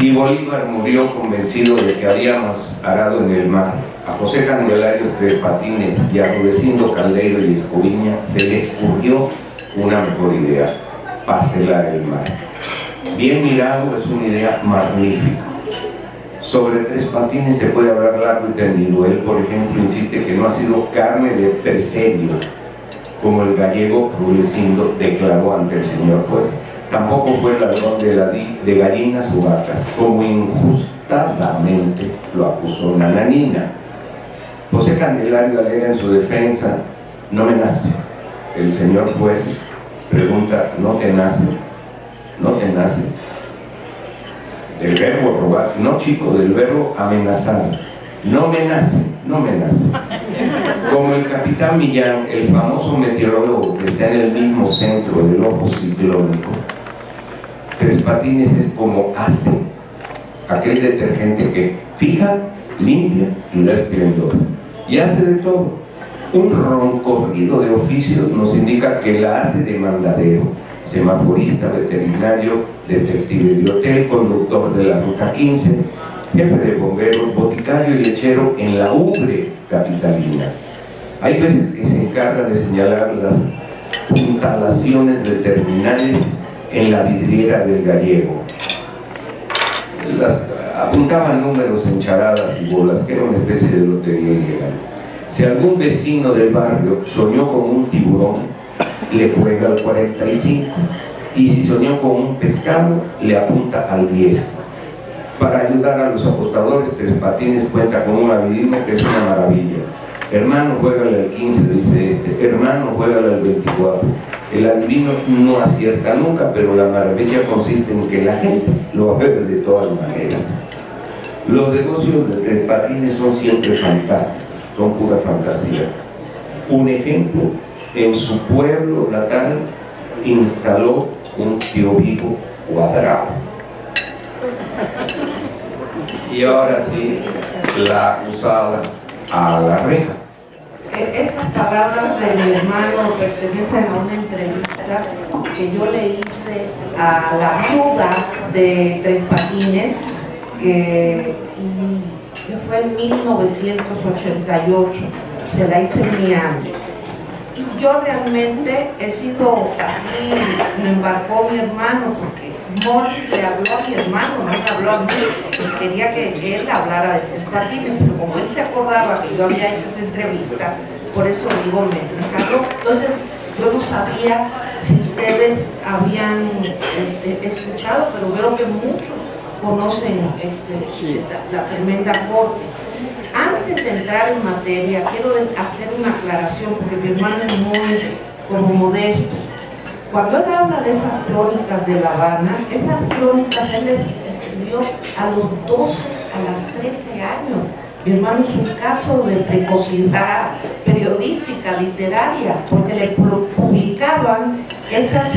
Y Bolívar murió convencido de que habíamos arado en el mar. A José Candelario Tres Patines y a Rudecindo Caldeiro y Escoviña se les ocurrió una mejor idea: parcelar el mar. Bien mirado, es una idea magnífica. Sobre Tres Patines se puede hablar largo y tendido. Él, por ejemplo, insiste que no ha sido carne de perseguio, como el gallego Rudecindo declaró ante el señor juez. Tampoco fue ladrón de gallinas o vacas, como injustamente lo acusó Nananina. José Candelario alega en su defensa: no me nace. El señor juez pregunta: ¿no te nace? ¿No te nace? Del verbo robar, no chico, del verbo amenazar. No me nace, no me nace. Como el capitán Millán, el famoso meteorólogo que está en el mismo centro del ojo ciclónico, Tres Patines es como hace, aquel detergente que fija, limpia y da esplendor. Y hace de todo. Un roncorrido de oficios nos indica que la hace de mandadero, semaforista, veterinario, detective de hotel, conductor de la ruta 15, jefe de bomberos, boticario y lechero en la ubre capitalina. Hay veces que se encarga de señalar las puntalaciones de terminales en la vidriera del gallego. Apuntaban números en charadas y bolas, que era una especie de lotería ilegal. Si algún vecino del barrio soñó con un tiburón, le juega al 45, y si soñó con un pescado, le apunta al 10. Para ayudar a los apostadores, Tres Patines cuenta con un adivino que es una maravilla. Hermano, juégale al 15, dice este. Hermano, juégale al 24. El adivino no acierta nunca, pero la maravilla consiste en que la gente lo ve de todas maneras. Los negocios de Tres Patines son siempre fantásticos, son pura fantasía. Un ejemplo: en su pueblo natal instaló un tío vivo cuadrado. Y ahora sí, la acusada a la reja. Estas palabras de mi hermano pertenecen a una entrevista que yo le hice a la viuda de Tres Patines, que fue en 1988, se la hice en Miami. Y yo realmente he sido, aquí me embarcó mi hermano, porque Morris le habló a mi hermano, no me habló a mí, y quería que él hablara de Tres Patines, pero como él se acordaba que yo había hecho esa entrevista, por eso digo, me encargó. Entonces yo no sabía si ustedes habían escuchado, pero veo que muchos conocen la tremenda corte. Antes de entrar en materia, quiero hacer una aclaración, porque mi hermano es muy como modesto. Cuando él habla de esas crónicas de La Habana, esas crónicas él les escribió a los 12, a las 13 años. Mi hermano es un caso de precocidad periodística, literaria, porque le publicaban esas,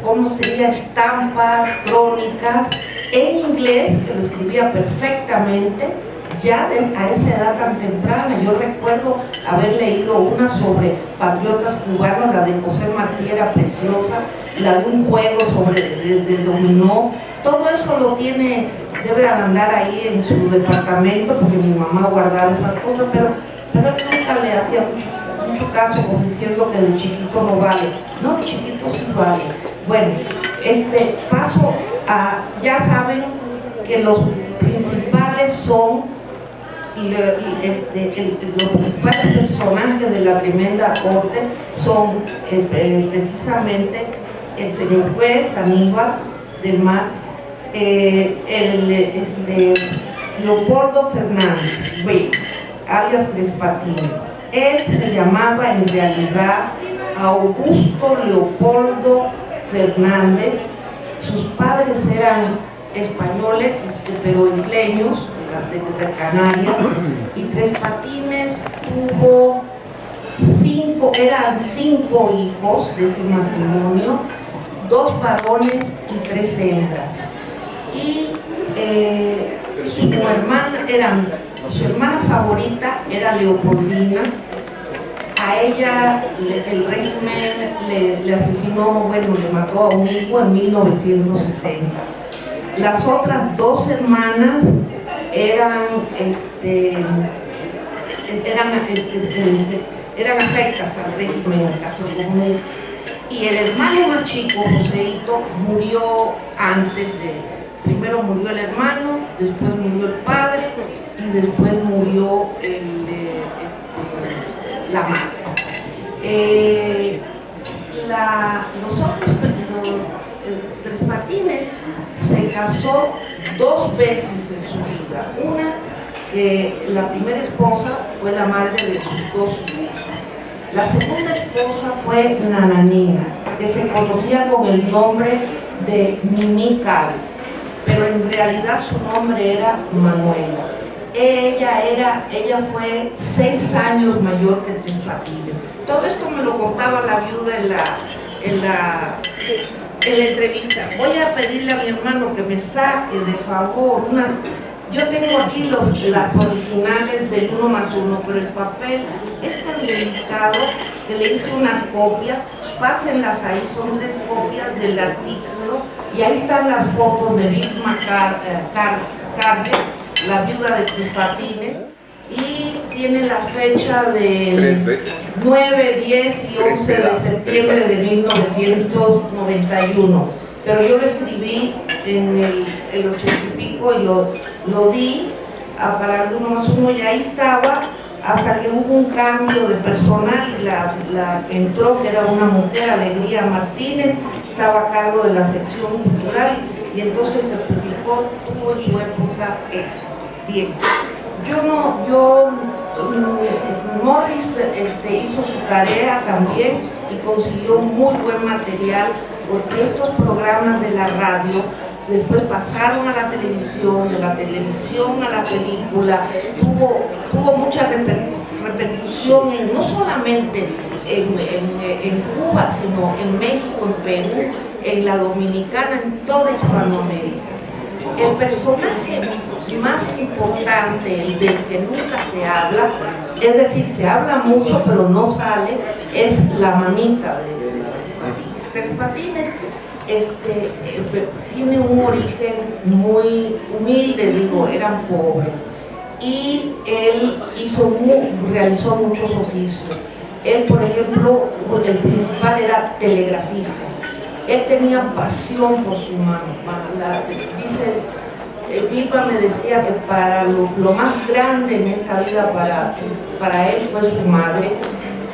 ¿cómo sería? Estampas, crónicas, en inglés, que lo escribía perfectamente, ya a esa edad tan temprana. Yo recuerdo haber leído una sobre patriotas cubanos, la de José Martí era preciosa, la de un juego sobre el dominó. Todo eso lo tiene, debe de andar ahí en su departamento, porque mi mamá guardaba esas cosas, pero él nunca le hacía mucho caso, como diciendo que de chiquito no vale. No, de chiquito sí vale. Bueno, paso a, ya saben que los principales son los principales personajes de la tremenda corte son precisamente el señor juez Aníbal del Mar, Leopoldo Fernández, alias Tres Patines. Él se llamaba en realidad Augusto Leopoldo Fernández. Sus padres eran españoles, pero isleños, de Canarias, y Tres Patines tuvo eran 5 hijos de ese matrimonio, 2 varones y 3 hembras. Y su hermana favorita era Leopoldina. A ella el régimen le asesinó, le mató a un hijo en 1960. Las otras dos hermanas eran afectas al régimen comunista. Y el hermano más chico, Joséito, murió primero murió el hermano, después murió el padre y después murió la madre. Los Tres Patines se casó 2 veces en su vida. Una, la primera esposa fue la madre de sus 2 hijos. La segunda esposa fue Nananina, que se conocía con el nombre de Mimi Cal, pero en realidad su nombre era Manuela. Ella fue 6 años mayor que Tres Patines. Todo esto me lo contaba la viuda en la entrevista. Voy a pedirle a mi hermano que me saque de favor unas. Yo tengo aquí las originales del 1+1, pero el papel es tan delicado que le hice unas copias. Pásenlas ahí, son 3 copias del artículo y ahí están las fotos de Vilma Carver, la viuda de Tres Patines, y tiene la fecha de 9, 10 y 11 de septiembre de 1991. Pero yo lo escribí en el 80 y pico y lo di para el 1+1 y ahí estaba hasta que hubo un cambio de personal y la que entró, que era una mujer, Alegría Martínez, estaba a cargo de la sección cultural y entonces se publicó, tuvo en su época bien. Morris hizo su tarea también y consiguió muy buen material, porque estos programas de la radio después pasaron a la televisión, de la televisión a la película, tuvo mucha repercusión no solamente en Cuba, sino en México, en Perú, en la Dominicana, en toda Hispanoamérica. El personaje más importante, el del que nunca se habla, es decir, se habla mucho pero no sale, es la mamita de Tres Patines. Tiene un origen muy humilde, eran pobres, y él realizó muchos oficios. Él, por ejemplo, el principal era telegrafista. Él tenía pasión por su mamá. Vilma me decía que para lo más grande en esta vida para él fue su madre,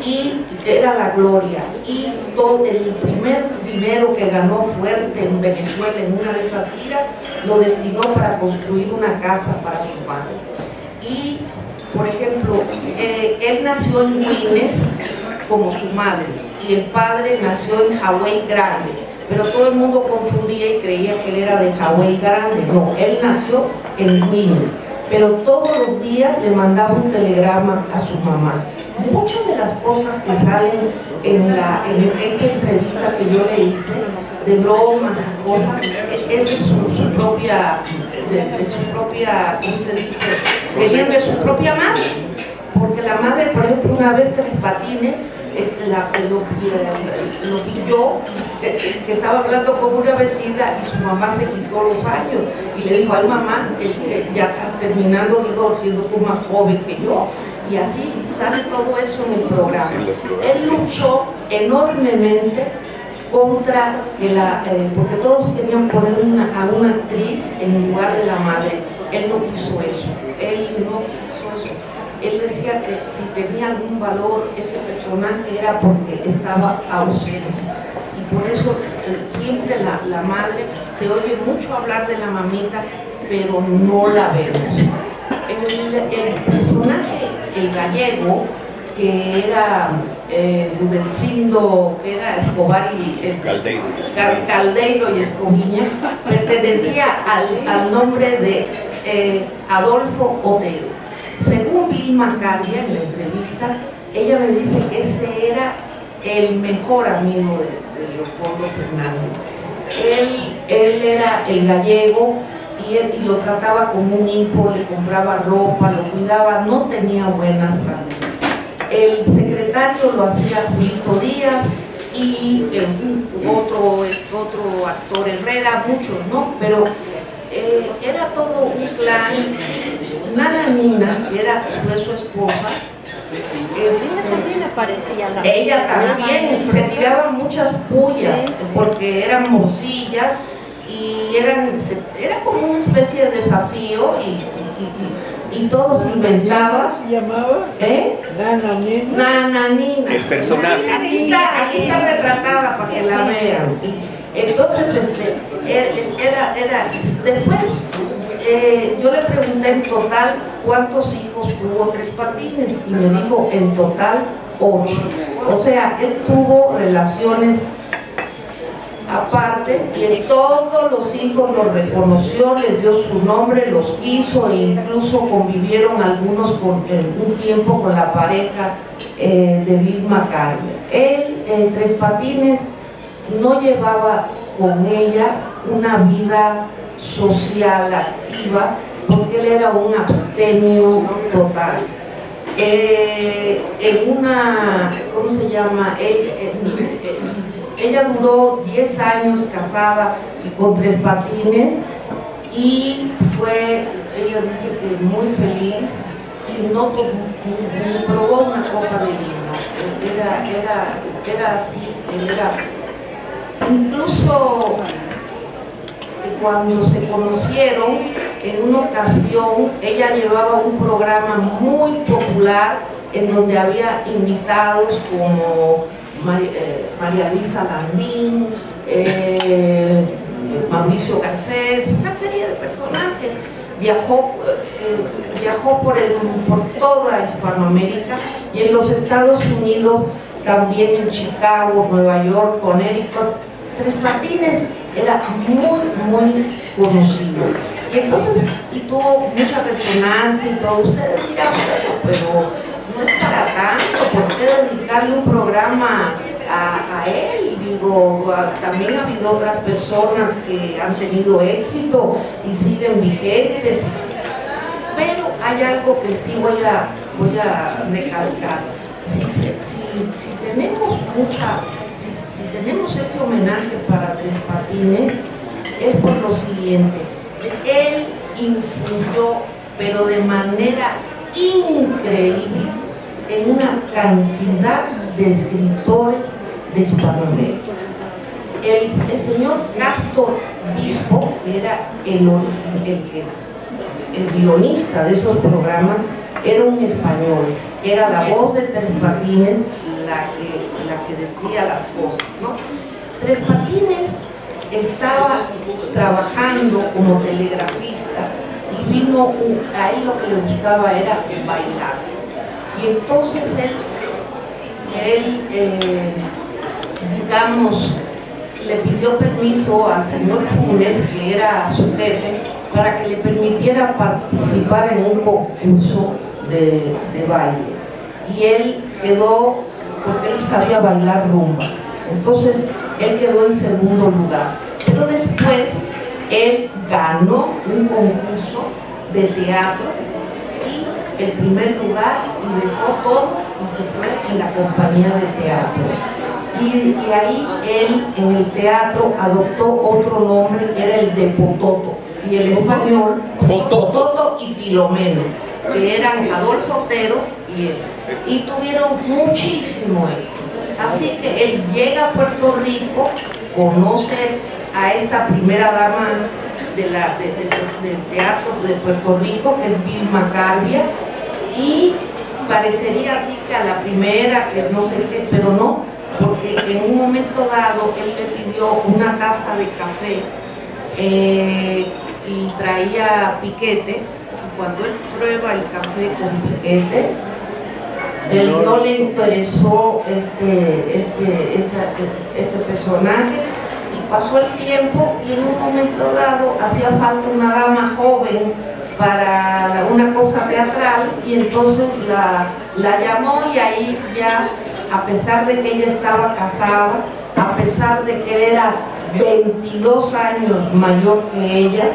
y era la gloria, y todo el primer dinero que ganó fuerte en Venezuela en una de esas giras lo destinó para construir una casa para su padre. Y por ejemplo, él nació en Guines como su madre y el padre nació en Hawái Grande, pero todo el mundo confundía y creía que él era de Hawái Grande. No, él nació en Guines, pero todos los días le mandaba un telegrama a su mamá. Muchas de las cosas que salen en esta entrevista que yo le hice, de bromas y cosas, es de su propia, ¿cómo se dice? Venían de su propia madre. Porque la madre, por ejemplo, una vez Tres Patines lo pilló, que estaba hablando con una vecina y su mamá se quitó los años y le dijo: ay mamá, ya está terminando, siendo tú más joven que yo. Y así sale todo eso en el programa. Él luchó enormemente contra porque todos querían poner a una actriz en lugar de la madre. Él no quiso eso. Él decía que si tenía algún valor ese personaje era porque estaba ausente. Y por eso siempre la madre, se oye mucho hablar de la mamita, pero no la vemos. El personaje, el gallego, que era Rudecindo, que era Escobar y Caldeiro y Escoviña, pertenecía al nombre de Adolfo Otero. Según Vilma Carver, en la entrevista, ella me dice que ese era el mejor amigo de Leopoldo Fernández. Él era el gallego y lo trataba como un hijo, le compraba ropa, lo cuidaba, no tenía buena salud. El secretario lo hacía Julito Díaz y otro actor Herrera, muchos, ¿no? Pero todo un clan. Nananina, que fue su esposa, ella también se tiraban muchas pullas porque eran morcillas y era como una especie de desafío y todo se inventaba. ¿Se llamaba? Nananina. El personaje. Aquí está retratada para que la vean. Entonces, después yo le pregunté en total cuántos hijos tuvo Tres Patines y me dijo en total 8. O sea, él tuvo relaciones aparte y todos los hijos los reconoció, les dio su nombre, los quiso e incluso convivieron algunos por un tiempo con la pareja de Vilma Carmen. Él, Tres Patines, no llevaba con ella una vida social activa porque él era un abstemio total. En una, ¿cómo se llama? Ella duró 10 años casada con Tres Patines y ella dice que muy feliz y no probó una copa de vino. Era así, incluso cuando se conocieron, en una ocasión ella llevaba un programa muy popular en donde había invitados como María Luisa Landín, Mauricio Garcés, una serie de personajes. Viajó por toda Hispanoamérica y en los Estados Unidos, también en Chicago, Nueva York, Connecticut. Tres Patines era muy conocido. Y entonces, tuvo mucha resonancia y todo. Ustedes dirán, pero no es para tanto, ¿por qué dedicarle un programa a él? Digo, también ha habido otras personas que han tenido éxito y siguen vigentes. Pero hay algo que sí voy a recalcar. Si tenemos este homenaje para Tres Patines, es por lo siguiente: él influyó, pero de manera increíble, en una cantidad de escritores de Hispanoamérica. El señor Castro Bispo, que era el guionista de esos programas, era un español, era la voz de Tres Patines, la que decía las cosas, ¿no? Tres Patines estaba trabajando como telegrafista y vino, a él lo que le gustaba era bailar. Y entonces él digamos, le pidió permiso al señor Funes, que era su jefe, para que le permitiera participar en un concurso de baile. Y él quedó, porque él sabía bailar rumba, entonces él quedó en segundo lugar. Pero después él ganó un concurso de teatro y el primer lugar, y dejó todo y se fue en la compañía de teatro. Y ahí él en el teatro adoptó otro nombre, que era el de Pototo, y el español Pototo y Filomeno, que eran Adolfo Otero y él, y tuvieron muchísimo éxito. Así que él llega a Puerto Rico, conoce a esta primera dama del teatro de Puerto Rico, que es Vilma Carvia, y parecería así que a la primera, que no sé qué, pero no, porque en un momento dado él le pidió una taza de café y traía piquete, y cuando él prueba el café con piquete, él no le interesó este personaje, y pasó el tiempo y en un momento dado hacía falta una dama joven para una cosa teatral, y entonces la llamó, y ahí ya, a pesar de que ella estaba casada, a pesar de que él era 22 años mayor que ella,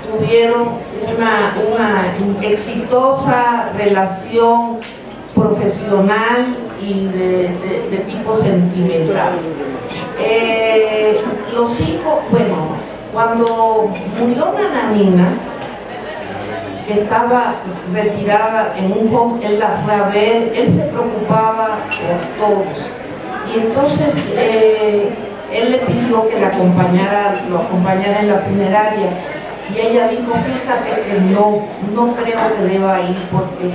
tuvieron una exitosa relación profesional y de tipo sentimental. Los hijos, bueno, cuando murió Nananina, que estaba retirada en un home, él la fue a ver, él se preocupaba por todos. Y entonces él le pidió que lo acompañara en la funeraria. Y ella dijo, fíjate que no creo que deba ir porque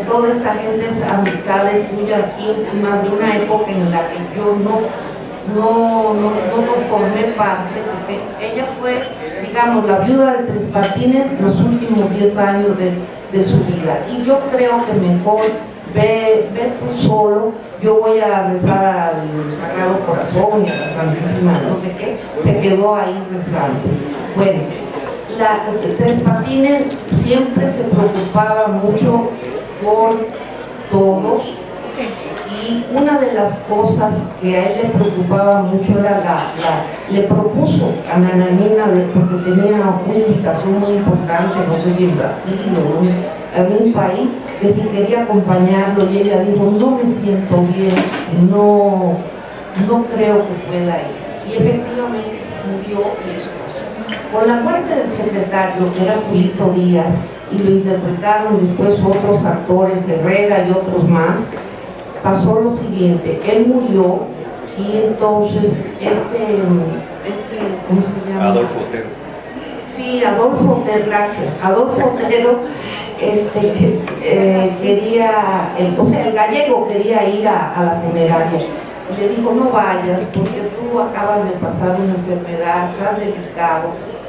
toda esta gente es amistades tuyas íntimas de una época en la que yo no formé parte, porque ella fue, digamos, la viuda de Tres Patines los últimos 10 años de su vida. Y yo creo que mejor ve tú solo, yo voy a rezar al Sagrado Corazón y a la Santísima, no sé qué, se quedó ahí rezando. Bueno, Tres Patines siempre se preocupaba mucho por todos, y una de las cosas que a él le preocupaba mucho era le propuso a Nananina, porque tenía una invitación muy importante, no sé si en Brasil o en un país, que si quería acompañarlo, y ella dijo, no me siento bien, no creo que pueda ir. Y efectivamente murió y eso pasó. Con la muerte del secretario, que era Julito Díaz, y lo interpretaron después otros actores, Herrera y otros más, pasó lo siguiente, él murió y entonces ¿cómo se llama? Adolfo Otero. Sí, Adolfo Otero, gracias. Adolfo Otero quería, el gallego quería ir a la funeraria. Y le dijo, no vayas porque tú acabas de pasar una enfermedad tan delicada,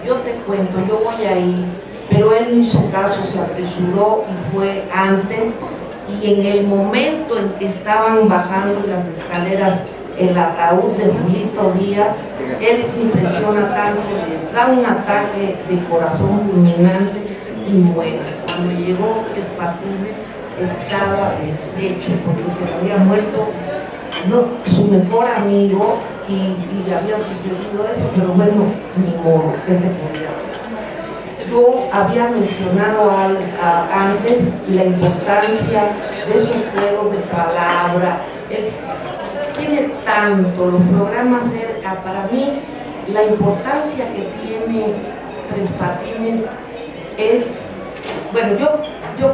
yo te cuento, yo voy a ir. Pero él no hizo caso, se apresuró y fue antes. Y en el momento en que estaban bajando las escaleras el ataúd de Julito Díaz, él se impresiona tanto, le da un ataque de corazón fulminante y muere. Cuando llegó Tres Patines estaba deshecho porque se le había muerto su mejor amigo y le había sucedido eso, pero bueno, ni modo, ¿qué se podía hacer? Yo había mencionado antes la importancia de esos juegos de palabra. Tiene tanto los programas, para mí la importancia que tiene Tres Patines es, bueno, yo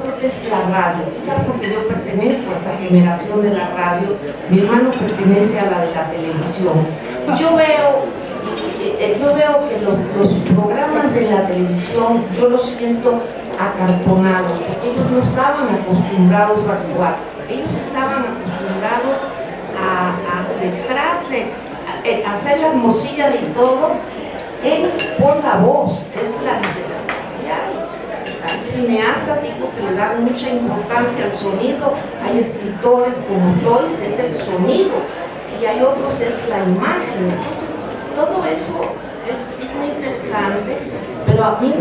creo que es la radio, es algo que yo pertenezco a esa generación de la radio, mi hermano pertenece a la de la televisión. Yo veo que los programas de la televisión, yo los siento acartonados, porque ellos no estaban acostumbrados a actuar, ellos estaban acostumbrados a detrás de hacer las morcillas y todo por la voz, es la literacia. Hay cineastas, digo, que le dan mucha importancia al sonido, hay escritores como Joyce, es el sonido, y hay otros, es la imagen. Entonces, todo eso es muy interesante, pero a mí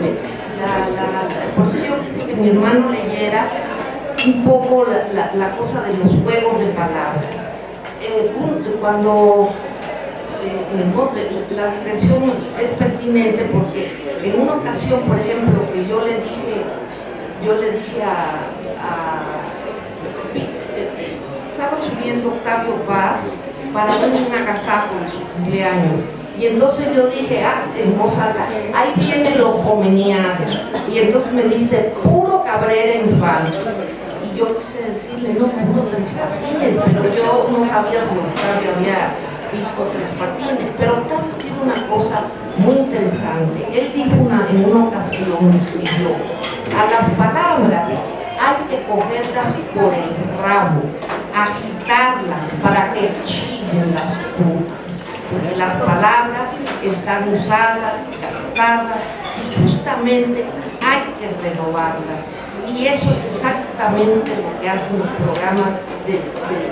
por eso yo quise que mi hermano leyera un poco la cosa de los juegos de palabras. Cuando la digresión es pertinente porque en una ocasión, por ejemplo, que yo le dije estaba subiendo Octavio Paz para un agasajo de su cumpleaños. Y entonces yo dije, en voz alta, ahí viene lo jomeniano. Y entonces me dice, puro Cabrera Infante. Y yo quise decirle, no, puro Tres Patines, pero yo no sabía si Octavio había visto Tres Patines. Pero Octavio tiene una cosa muy interesante. Él dijo en una ocasión, escribió, a las palabras hay que cogerlas por el rabo, agitarlas para que chillen las putas. Porque las palabras están usadas, gastadas, y justamente hay que renovarlas. Y eso es exactamente lo que hacen los programas de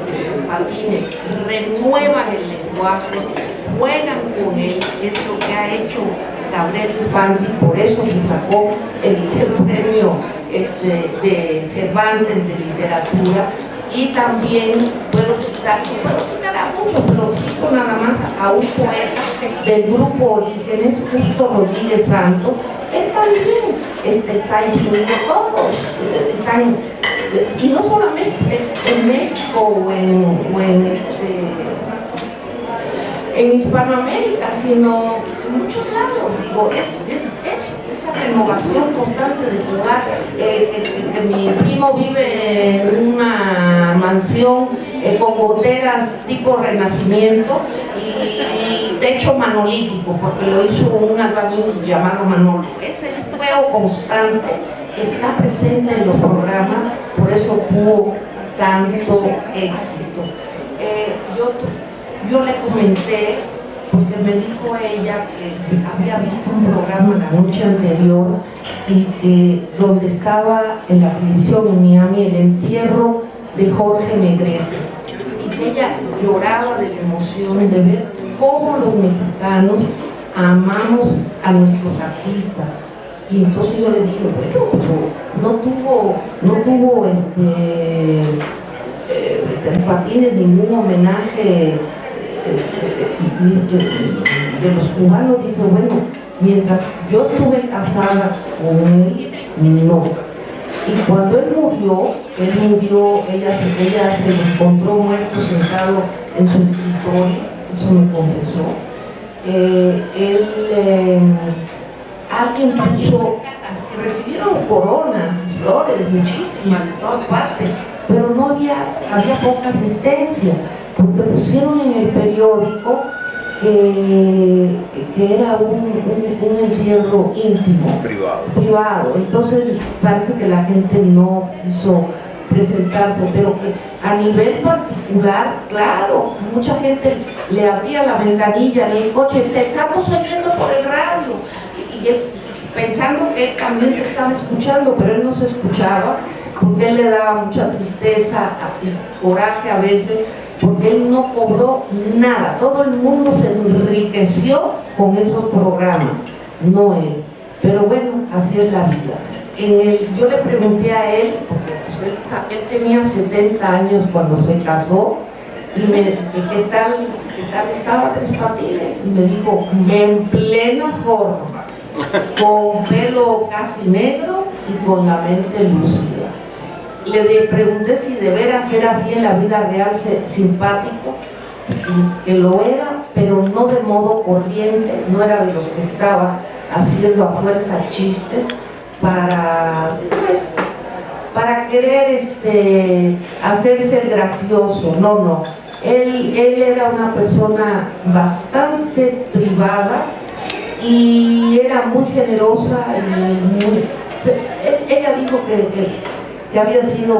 Tres Patines. Renuevan el lenguaje, juegan con él, que es lo que ha hecho Cabrera Infante, y por eso se sacó el premio de Cervantes de literatura. Y también puedo citar a muchos, pero cito nada más a un poeta del grupo Orígenes, Justo Rodríguez Santos. Él también está influido, todos están, y no solamente en México o en Hispanoamérica, sino en muchos lados. Digo, es eso, esa renovación constante de lugar, que mi primo vive en una mansión con goteras tipo Renacimiento y techo manolítico, porque lo hizo un albañil llamado Manolo. Ese fuego constante está presente en los programas, por eso tuvo tanto éxito. Yo le comenté, porque me dijo ella que había visto un programa la noche anterior y que donde estaba en la televisión en Miami el entierro de Jorge Negrete, y que ella lloraba de la emoción de ver cómo los mexicanos amamos a nuestros artistas. Y entonces yo le dije, bueno, no tuvo Tres Patines ningún homenaje de los cubanos. Dice, bueno, mientras yo estuve casada con él, no. Y cuando él murió, ella se lo encontró muerto sentado en su escritorio, eso me confesó. Alguien puso que recibieron coronas, flores, muchísimas de todas partes, pero no había poca asistencia, porque pusieron en el periódico que era un entierro íntimo, privado. Entonces parece que la gente no quiso presentarse, pero que a nivel particular, claro, mucha gente le abría la ventanilla del coche, te estamos oyendo por el radio, y él, pensando que él también se estaba escuchando, pero él no se escuchaba, porque él le daba mucha tristeza y coraje a veces, porque él no cobró nada. Todo el mundo se enriqueció con esos programas, no él. Pero bueno, así es la vida. Yo le pregunté a él, porque pues, él tenía 70 años cuando se casó, y ¿qué tal estaba Tres Patines? Y me dijo, en plena forma, con pelo casi negro y con la mente lúcida. Le pregunté si de veras era así en la vida real, simpático, sí, que lo era, pero no de modo corriente, no era de los que estaba haciendo a fuerza chistes para querer hacerse el gracioso, no. Él era una persona bastante privada y era muy generosa y ella dijo que había sido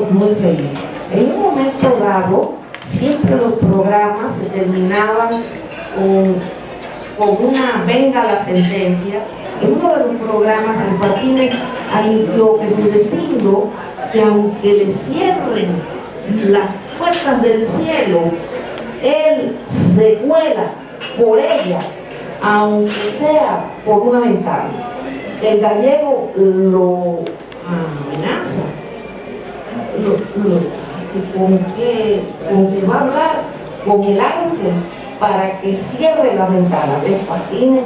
muy feliz. En un momento dado, siempre los programas se terminaban con una venga la sentencia. En uno de los programas, Tres Patines anunció diciendo que aunque le cierren las puertas del cielo, él se cuela por ella, aunque sea por una ventana. El gallego lo amenaza, con que va a hablar con el ángel para que cierre la ventana. Tres Patines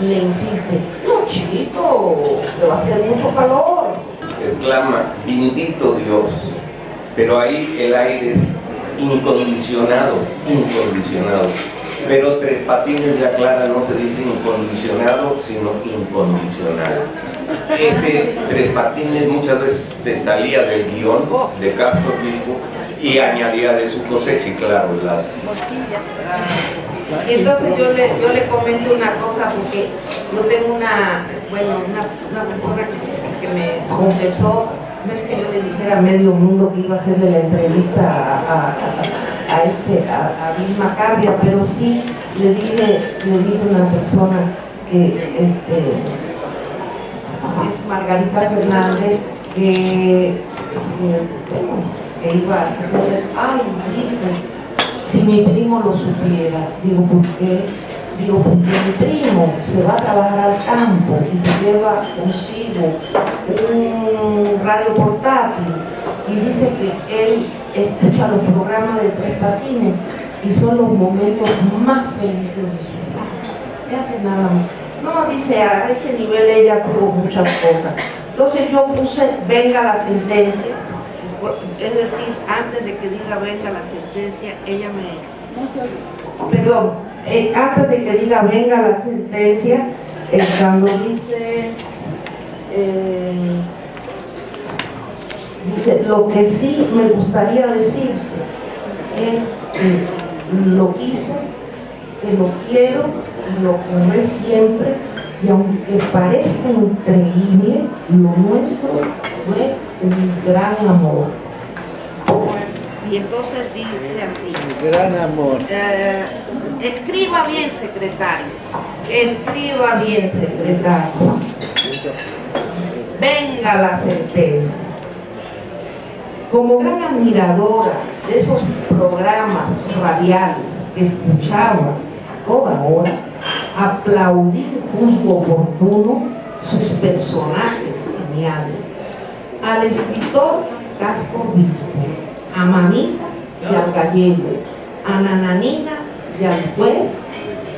le insiste, no chiquito, le va a hacer mucho calor. Exclama, bendito Dios, pero ahí el aire es incondicionado. Pero Tres Patines ya aclara, no se dice incondicionado, sino incondicional. Tres Patines muchas veces se salía del guión de Castro Obispo y añadía de su cosecha, y claro, las... Y entonces yo le comento una cosa, porque yo tengo una persona que me confesó, no es que yo le dijera a medio mundo que iba a hacerle la entrevista a Vilma Cardia, pero sí le dije a una persona que es Margarita Fernández, que iba a hacer, dice, si mi primo lo supiera. Digo, ¿por qué? Digo, porque mi primo se va a trabajar al campo y se lleva consigo un radio portátil, y dice que él escucha los programas de Tres Patines y son los momentos más felices de su vida. Fíjate nada más. No, dice, a ese nivel ella tuvo muchas cosas. Entonces yo puse, venga la sentencia. Es decir, antes de que diga venga la sentencia, ella antes de que diga venga la sentencia, cuando dice Dice, lo que sí me gustaría decirte es que lo quise, que lo quiero y lo querré siempre, y aunque parezca increíble, lo nuestro fue un gran amor. Y entonces dice así: gran amor. Escriba bien, secretario. Escriba bien, secretario. Venga la certeza. Como gran admiradora de esos programas radiales que escuchaba toda hora, aplaudir juzgo oportuno sus personajes geniales. Al escritor Castro Obispo, a Mamita y al Gallego, a Nananina y al juez,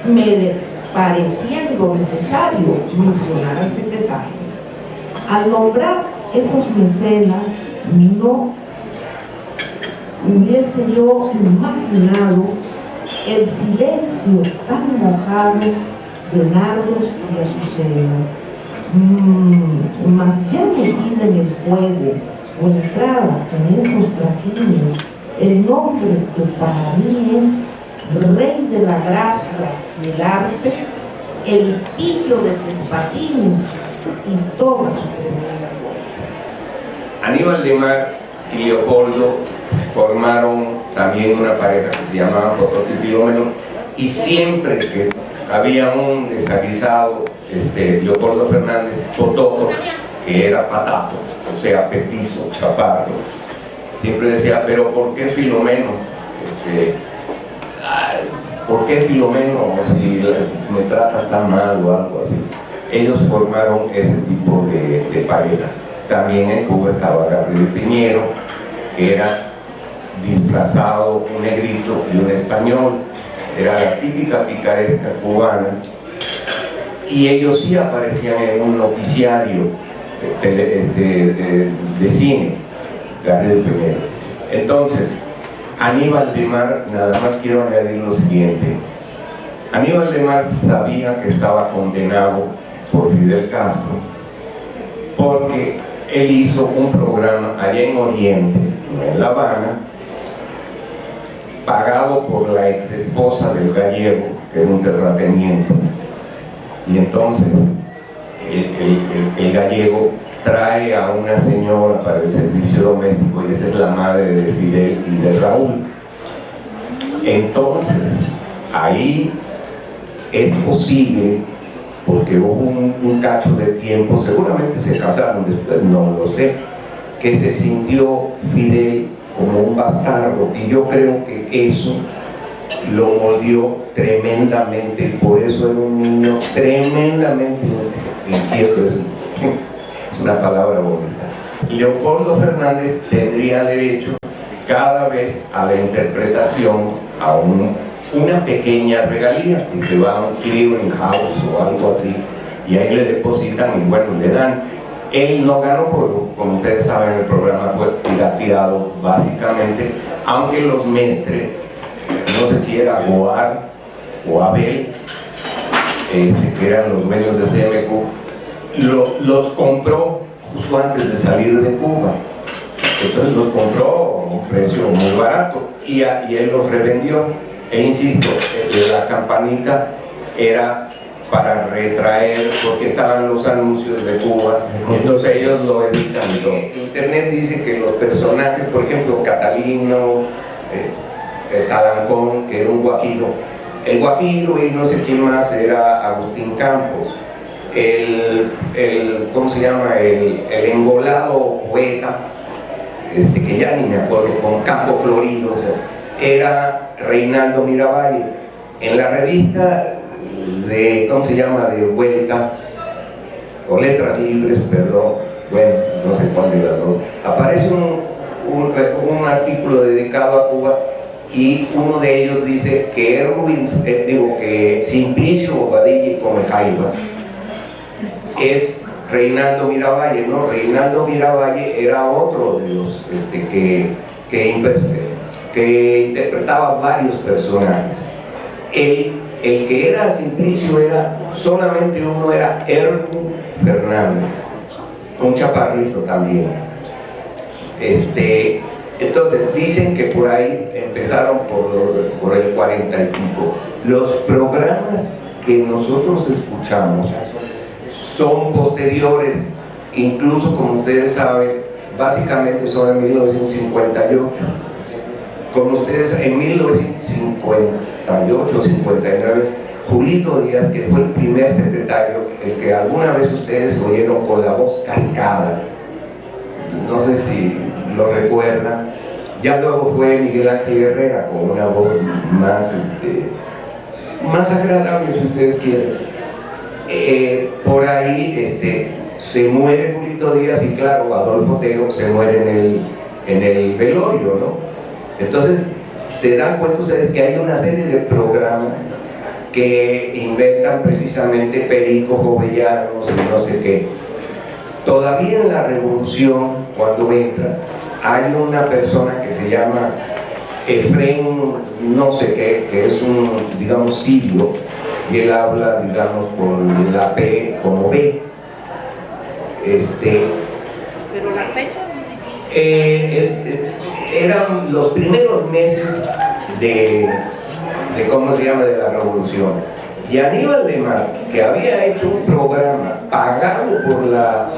me pareciendo necesario mencionar al secretario. Al nombrar esos mecenas, no hubiese yo imaginado el silencio tan mojado de nardos y azucenas. Mas ya metida en el fuego o entrada en esos platines, el nombre que para mí es rey de la gracia y el arte, el pillo de Tres Patines y toda su comunidad. Aníbal de Mar y Leopoldo formaron también una pareja que se llamaba Pototo y Filomeno, y siempre que había un desaguisado, Leopoldo Fernández, Pototo, que era patato, o sea, petizo, chaparro, siempre decía, pero ¿por qué Filomeno? ¿Por qué Filomeno si me trata tan mal o algo así? Ellos formaron ese tipo de pareja. También en Cuba estaba Gabriel Piñero, que era disfrazado, un negrito y un español, era la típica picaresca cubana, y ellos sí aparecían en un noticiario de cine, Gabriel Piñero. Entonces, Aníbal de Mar, nada más quiero añadir lo siguiente: Aníbal de Mar sabía que estaba condenado por Fidel Castro, porque él hizo un programa allá en Oriente, en La Habana, pagado por la ex esposa del Gallego, que era un terrateniente. Y entonces el Gallego trae a una señora para el servicio doméstico, y esa es la madre de Fidel y de Raúl. Entonces ahí es posible, porque hubo un cacho de tiempo, seguramente se casaron después, no lo sé, que se sintió Fidel como un bastardo, y yo creo que eso lo moldeó tremendamente. Por eso era un niño tremendamente inquieto. Es una palabra bonita. Leopoldo Fernández tendría derecho cada vez a la interpretación, a una pequeña regalía, que se va a un clearing house o algo así, y ahí le depositan y bueno, le dan. Él no ganó porque, como ustedes saben, el programa fue pirateado básicamente, aunque los Mestre, no sé si era Goar o Abel, que eran los medios de CMQ, los compró justo antes de salir de Cuba. Entonces los compró a un precio muy barato y él los revendió. E insisto, la campanita era para retraer, porque estaban los anuncios de Cuba, entonces ellos lo editan y todo. Internet dice que los personajes, por ejemplo, Catalino, Talancón, que era un guajiro, el guajiro y no sé quién más era Agustín Campos, ¿cómo se llama? El engolado poeta, que ya ni me acuerdo, con Campo Florido, era Reinaldo Miravalle. En la revista de, ¿cómo se llama?, de Vuelta, o Letras Libres, perdón, bueno, no sé cuál de las dos, aparece un artículo dedicado a Cuba, y uno de ellos dice que que Simplicio Bobadilla y Comejaivas es Reinaldo Miravalle, ¿no? Reinaldo Miravalle era otro de los que interpretaba varios personajes. El que era Simplicio era solamente uno, era Erwin Fernández, un chaparrito también. Entonces dicen que por ahí empezaron por el 40 y pico. Los programas que nosotros escuchamos son posteriores, incluso como ustedes saben, básicamente son en 1958. Con ustedes en 1958 59, Julito Díaz, que fue el primer secretario, el que alguna vez ustedes oyeron con la voz cascada, no sé si lo recuerdan. Ya luego fue Miguel Ángel Herrera con una voz más agradable, si ustedes quieren. Por ahí se muere Julito Díaz y claro, Adolfo Otero se muere en el velorio, ¿no? Entonces se dan cuenta ustedes que hay una serie de programas que inventan precisamente Perico, Jovellanos y no sé qué. Todavía en la Revolución, cuando entra, hay una persona que se llama Efrén no sé qué, que es un, digamos, sirio, y él habla, digamos, con la P como B. Pero la fecha es muy difícil. Eran los primeros meses de ¿cómo se llama?, de la Revolución. Y Aníbal de Mar, que había hecho un programa pagado por la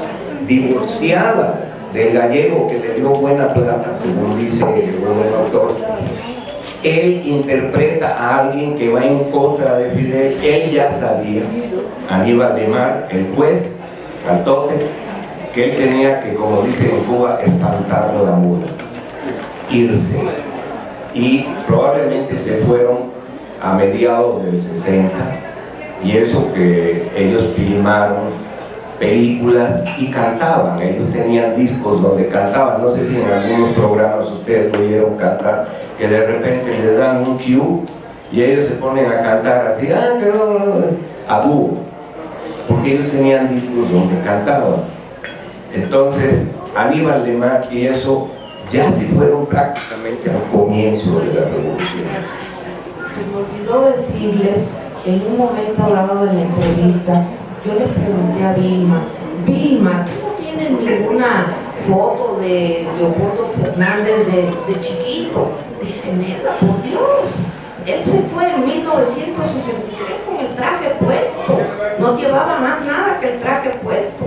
divorciada del gallego que le dio buena plata, según dice un autor, él interpreta a alguien que va en contra de Fidel. Él ya sabía, Aníbal de Mar, el juez, al toque, que él tenía que, como dice en Cuba, espantarlo la mula, irse. Y probablemente se fueron a mediados del 60, y eso que ellos filmaron películas y cantaban. Ellos tenían discos donde cantaban. No sé si en algunos programas ustedes lo oyeron cantar, que de repente les dan un cue y ellos se ponen a cantar así, a dúo, porque ellos tenían discos donde cantaban. Entonces Aníbal de Mar y eso ya se fueron prácticamente al comienzo de la Revolución. Se me olvidó decirles, en un momento dado de la entrevista, yo le pregunté a Vilma, ¿tú no tienes ninguna foto de Leopoldo Fernández de chiquito? Dice, neta, por Dios, él se fue en 1963 con el traje puesto, no llevaba más nada que el traje puesto.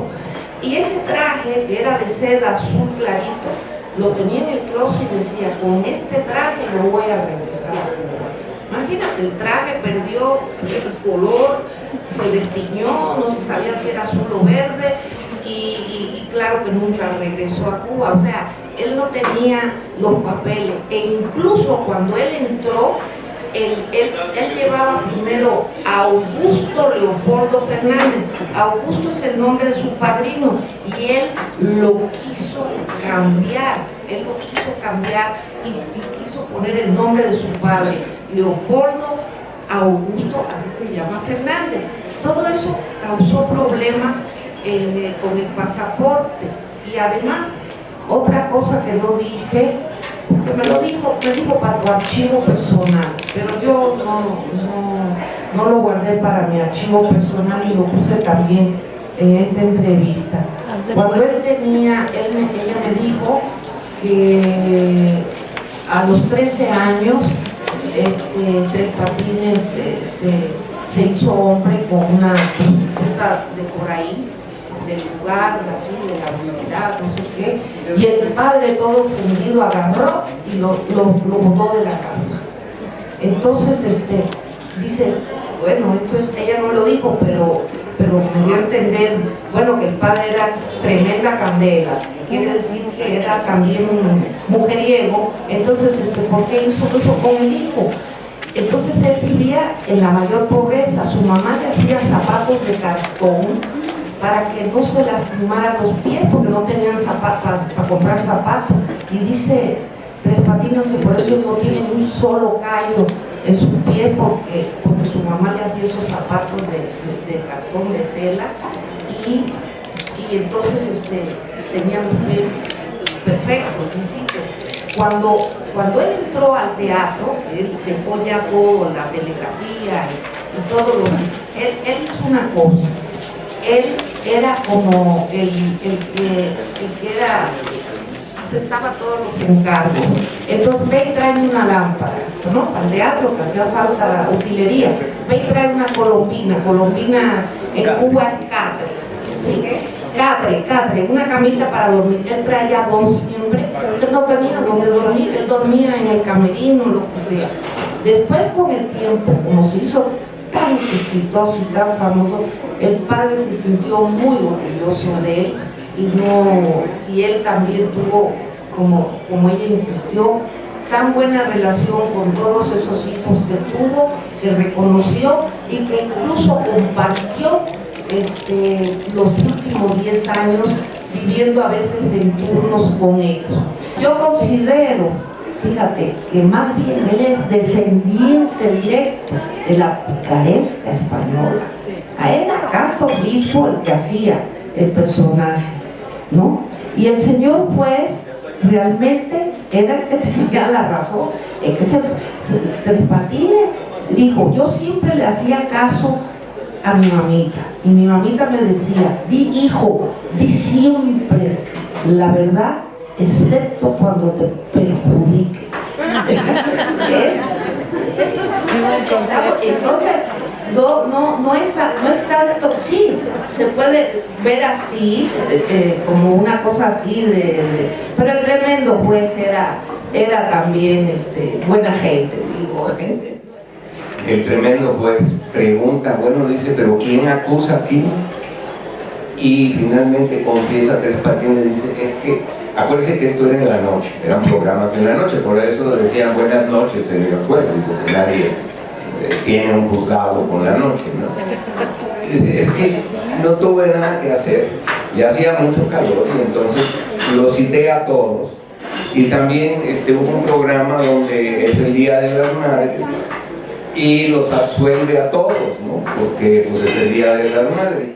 Y ese traje, que era de seda azul clarito, lo tenía en el closet y decía, con este traje lo voy a regresar a Cuba. Imagínate, el traje perdió el color, se destiñó, no se sabía si era azul o verde, y claro que nunca regresó a Cuba. O sea, él no tenía los papeles, e incluso cuando él entró, él llevaba primero a Augusto Leopoldo Fernández. Augusto es el nombre de su padrino, y él lo quiso cambiar. Y quiso poner el nombre de su padre, Leopoldo Augusto, así se llama, Fernández. Todo eso causó problemas con el pasaporte. Y además, otra cosa que no dije, porque me dijo para tu archivo personal, pero yo no lo guardé para mi archivo personal y lo puse también en esta entrevista. Cuando ella me dijo que a los 13 años Tres Patines se hizo hombre con una prostituta de por ahí, del lugar, así, de la unidad, no sé qué, y el padre todo fundido agarró y lo botó de la casa. Entonces dice, bueno, ella no lo dijo, pero me dio a entender, bueno, que el padre era tremenda candela, quiere decir que era también un mujeriego. Entonces, ¿por qué hizo eso con el hijo? Entonces él vivía en la mayor pobreza. Su mamá le hacía zapatos de cartón para que no se lastimaran los pies, porque no tenían zapatos para comprar zapatos. Y dice Tres Patines que por eso no tienen un solo callo en sus pies, porque su mamá le hacía esos zapatos de cartón, de tela, y entonces tenían los pies perfectos, sencillos. Cuando él entró al teatro, él dejó ya todo, la telegrafía y todo lo que él hizo una cosa. Él era como el que era, aceptaba todos los encargos. Entonces ve y trae una lámpara, ¿no? Al teatro que hacía falta utilería. Ve y trae una colombina en Cuba es catre, ¿sí? Catre, una camita para dormir. Él traía dos siempre, él no tenía donde dormir, él dormía en el camerino, lo que sea. Después con el tiempo, como se hizo tan exitoso y tan famoso, el padre se sintió muy orgulloso de él y él también tuvo, como ella insistió, tan buena relación con todos esos hijos que tuvo, que reconoció y que incluso compartió los últimos 10 años viviendo a veces en turnos con ellos. Yo considero, fíjate, que más bien él es descendiente directo de la picaresca española. A él era Castro Obispo el que hacía el personaje, ¿no? Y el señor pues realmente era el que tenía la razón. Es que Tres Patines dijo, yo siempre le hacía caso a mi mamita, y mi mamita me decía, di hijo, di siempre la verdad, excepto cuando te perjudique. Entonces, no es tanto, sí, se puede ver así, como una cosa así, pero el tremendo juez era también buena gente, digo. El tremendo juez pregunta, bueno, dice, pero ¿quién acusa aquí? Y finalmente confiesa Tres Patines, dice, es que, acuérdense que esto era en la noche, eran programas en la noche, por eso decían buenas noches, señor juez, porque nadie tiene un juzgado por la noche, ¿no? Es que no tuve nada que hacer, y hacía mucho calor, y entonces los cité a todos, y también hubo un programa donde es el Día de las Madres, y los absuelve a todos, ¿no? Porque pues es el Día de las Madres.